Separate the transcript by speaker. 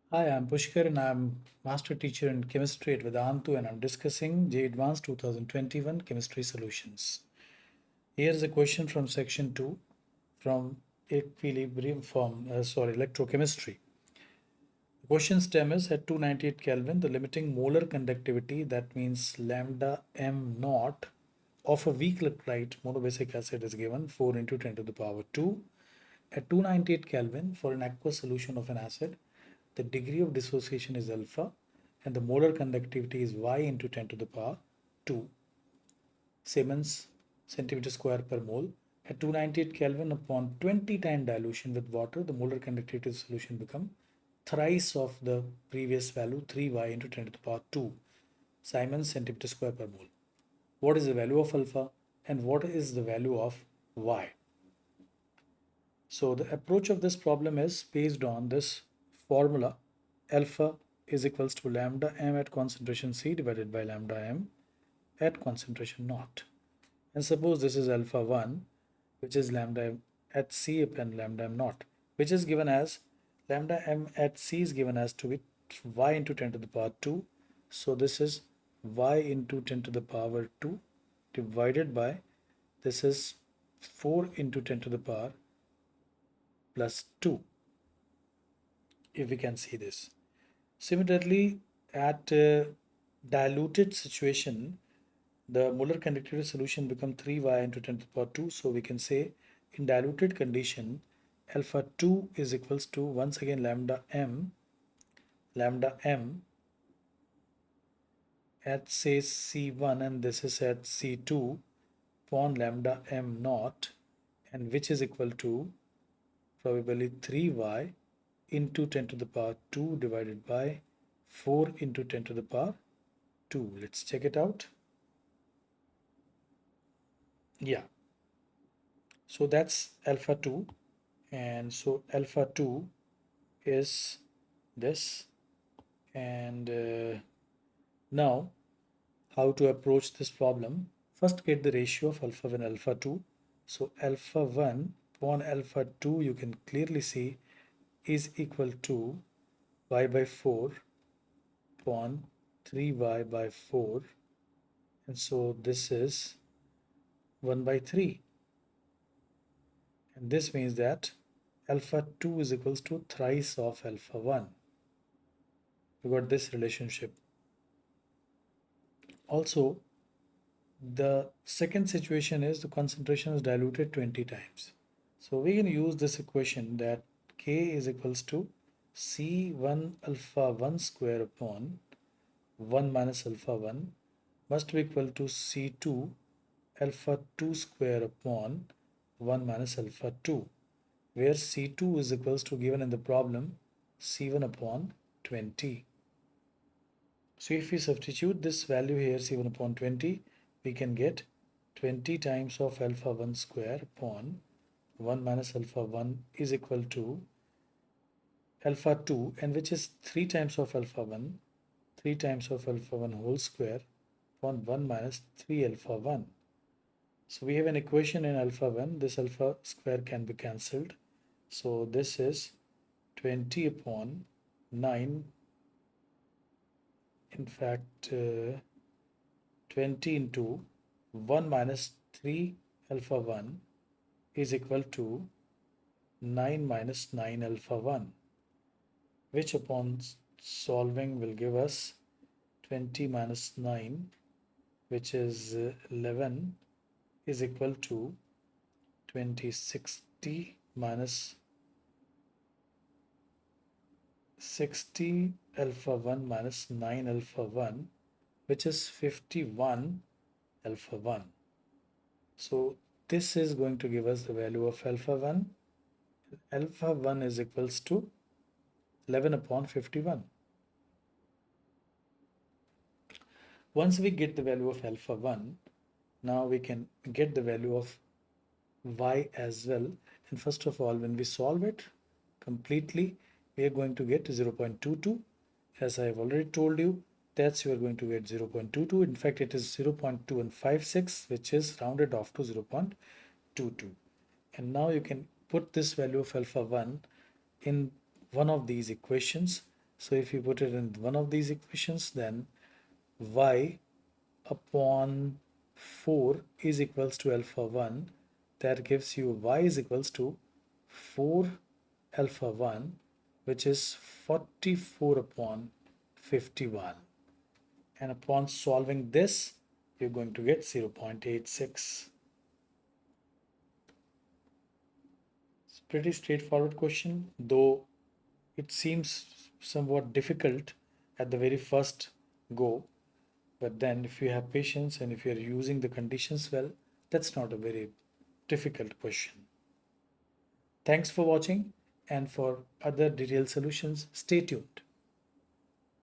Speaker 1: Hi, I'm Pushkar and I'm Master Teacher in Chemistry at Vedantu and I'm discussing JEE Advanced 2021 Chemistry Solutions. Here's a question from Section 2 from Electrochemistry. The question stem is at 298 Kelvin, the limiting molar conductivity, that means lambda m naught, of a weak electrolyte monobasic acid is given 4 into 10 to the power 2. At 298 Kelvin, for an aqueous solution of an acid, the degree of dissociation is alpha and the molar conductivity is y into 10 to the power 2 Siemens centimeter square per mole. At 298 Kelvin upon 20 time dilution with water, the molar conductivity of the solution become thrice of the previous value 3y into 10 to the power 2 Siemens centimeter square per mole. What is the value of alpha and what is the value of y? So the approach of this problem is based on this formula. Alpha is equals to lambda m at concentration C divided by lambda m at concentration naught. And suppose this is alpha 1, which is lambda m at C upon lambda m naught, which is given as lambda m at C is given as to be y into 10 to the power 2. So this is y into 10 to the power 2 divided by this is 4 into 10 to the power plus 2, if we can see this. Similarly, at diluted situation, the molar conductivity solution become 3y into 10 to the power 2. So we can say in diluted condition, alpha 2 is equals to once again lambda m at say C1 and this is at C2 upon lambda m naught, and which is equal to probably 3y into 10 to the power 2 divided by 4 into 10 to the power 2. Let's check it out. Yeah, so that's alpha 2, and so alpha 2 is this. And now how to approach this problem? First get the ratio of alpha 1 alpha 2. So alpha 1 upon alpha 2 you can clearly see is equal to y by 4 upon 3y by 4, and so this is 1 by 3, and this means that alpha 2 is equals to thrice of alpha 1. We got this relationship. Also, the second situation is the concentration is diluted 20 times. So we can use this equation that K is equals to C1 alpha 1 square upon 1 minus alpha 1 must be equal to C2 alpha 2 square upon 1 minus alpha 2, where C2 is equals to, given in the problem, C1 upon 20. So if we substitute this value here, C1 upon 20, we can get 20 times of alpha 1 square upon 1 minus alpha 1 is equal to alpha 2, and which is 3 times of alpha 1, 3 times of alpha 1 whole square upon 1 minus 3 alpha 1. So we have an equation in alpha 1, this alpha square can be cancelled. So this is 20 upon 9, in fact 20 into 1 minus 3 alpha 1 is equal to 9 minus 9 alpha 1, which upon solving will give us 20 minus 9, which is 11, is equal to 2060 minus 60 alpha 1 minus 9 alpha 1, which is 51 alpha 1. So this is going to give us the value of alpha 1. Alpha 1 is equals to 11 upon 51. Once we get the value of alpha 1, now we can get the value of y as well. And first of all, when we solve it completely, we are going to get 0.22. As I have already told you, that's you are going to get 0.22. In fact, it is 0.2156, which is rounded off to 0.22. And now you can put this value of alpha 1 in one of these equations. So if you put it in one of these equations, then y upon 4 is equals to alpha 1. That gives you y is equals to 4 alpha 1, which is 44 upon 51. And upon solving this, you're going to get 0.86. It's a pretty straightforward question, though it seems somewhat difficult at the very first go. But then if you have patience and if you're using the conditions well, that's not a very difficult question. Thanks for watching, and for other detailed solutions, stay tuned.